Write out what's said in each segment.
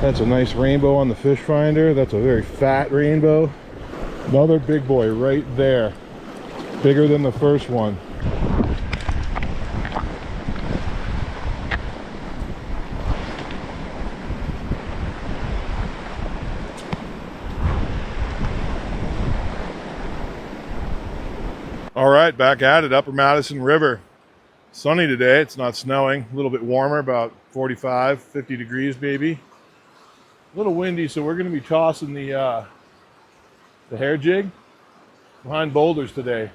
That's a nice rainbow on the fish finder. That's a very fat rainbow. Another big boy right there. Bigger than the first one. All right, back at it, Upper Madison River. Sunny today, it's not snowing. A little bit warmer, about 45, 50 degrees maybe. A little windy, so we're gonna be tossing the hair jig behind boulders today,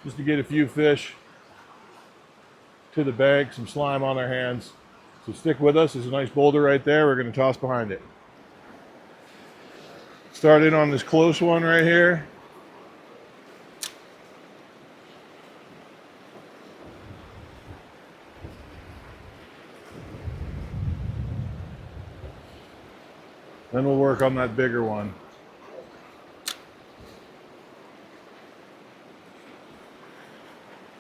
just to get a few fish to the bank, some slime on their hands. So stick with us. There's a nice boulder right there. We're gonna toss behind it. Start in on this close one right here. Then we'll work on that bigger one.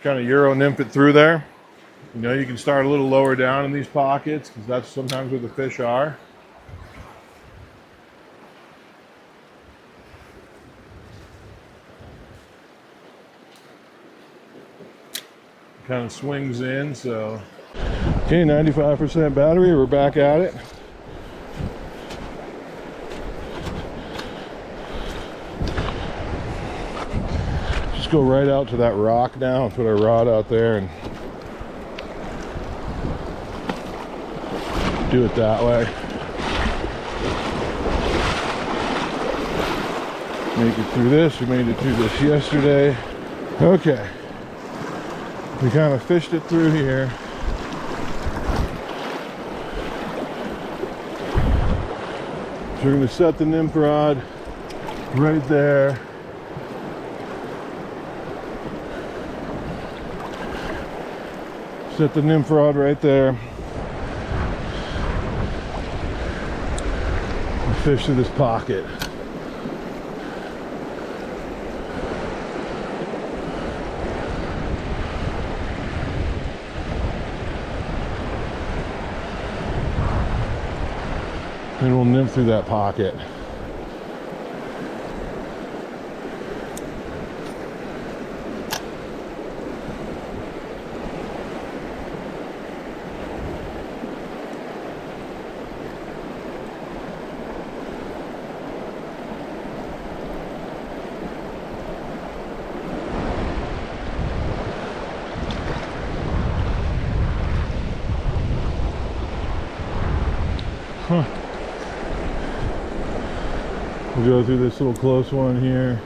Kind of Euro nymph it through there. You know, you can start a little lower down in these pockets because that's sometimes where the fish are. Kind of swings in, so. Okay, 95% battery, we're back at it. Just go right out to that rock now and put our rod out there and do it that way. Make it through this. We made it through this yesterday. Okay. We kind of fished it through here. So we're going to set the nymph rod right there. Set the nymph rod right there. And fish through this pocket. And we'll nymph through that pocket. We'll go through this little close one here.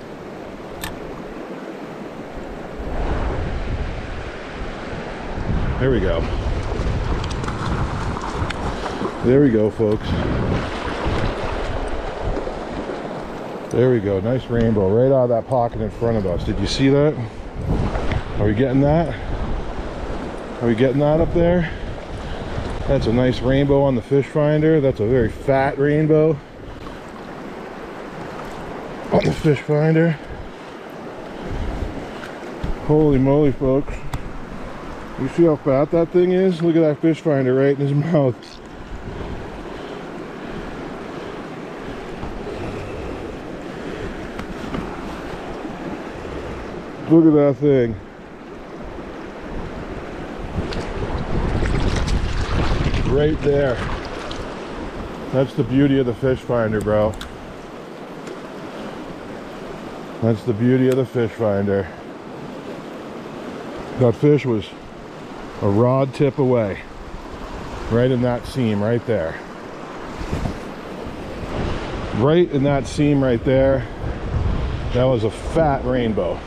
There we go. There we go, folks. There we go. Nice rainbow right out of that pocket in front of us. Did you see that? Are we getting that? Are we getting that up there? That's a nice rainbow on the fish finder. That's a very fat rainbow on the fish finder. Holy moly, folks. You see how fat that thing is? Look at that fish finder right in his mouth. Look at that thing. Right there. That's the beauty of the fish finder, bro. That's the beauty of the fish finder. That fish was a rod tip away. Right in that seam right there. Right in that seam right there. That was a fat rainbow.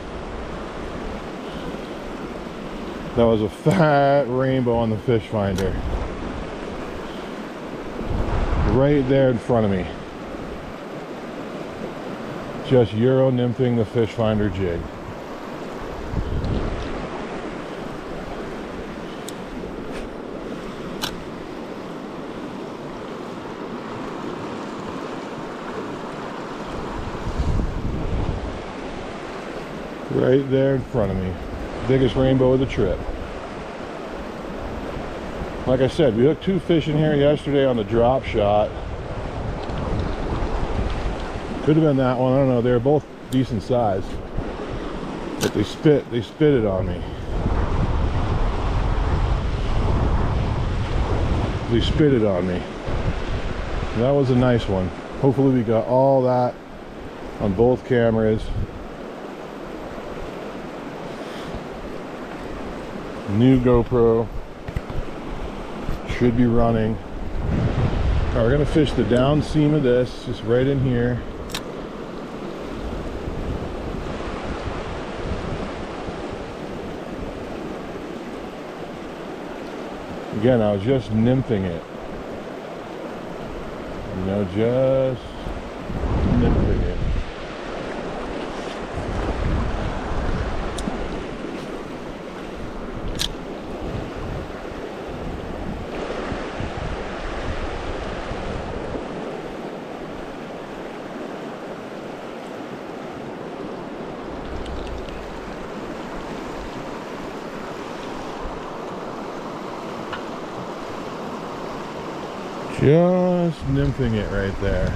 That was a fat rainbow on the fish finder. Right there in front of me. Just Euro nymphing the fish finder jig. Right there in front of me. Biggest rainbow of the trip. Like I said, we hooked 2 fish in here yesterday on the drop shot. Could have been that one. I don't know. They're both decent size. But they spit it on me. They spit it on me. That was a nice one. Hopefully we got all that on both cameras. New GoPro. Should be running. All right, we're gonna fish the down seam of this, just right in here. Again, I was just nymphing it. You know, just nymphing it. Just nymphing it right there.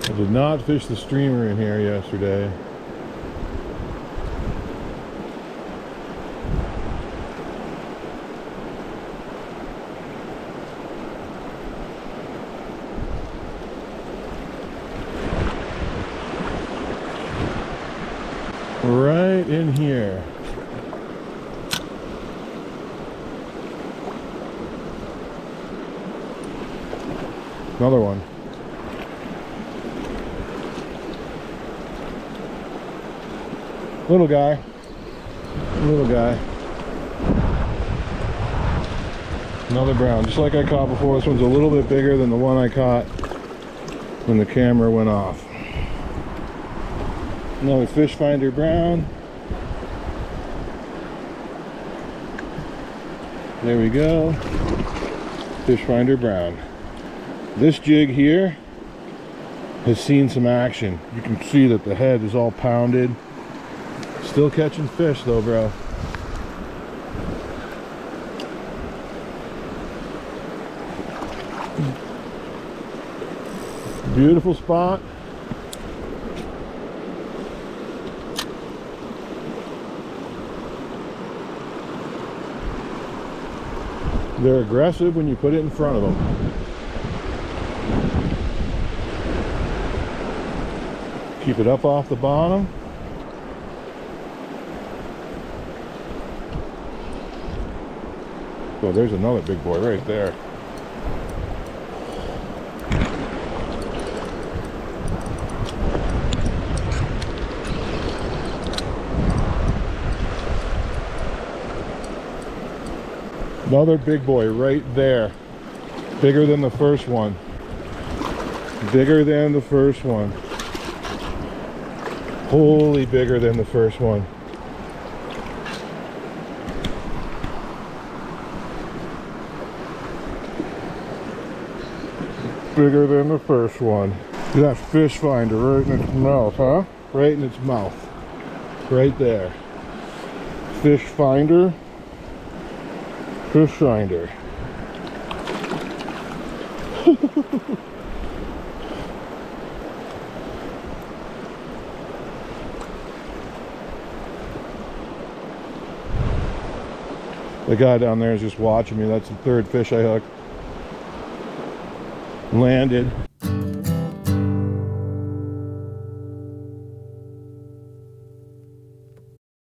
I did not fish the streamer in here yesterday. Right in here. Another one. Little guy. Little guy. Another brown, just like I caught before. This one's a little bit bigger than the one I caught when the camera went off. Another fish finder brown. There we go. Fish finder brown. This jig here has seen some action. You can see that the head is all pounded. Still catching fish though, bro. Beautiful spot. They're aggressive when you put it in front of them. Keep it up off the bottom. Oh, there's another big boy right there. Another big boy right there. Bigger than the first one. Bigger than the first one. Holy, bigger than the first one. Bigger than the first one. Look at that fish finder right in its mouth, huh? Right in its mouth. Right there. Fish finder. Fish finder. The guy down there is just watching me. That's the third fish I hooked. Landed.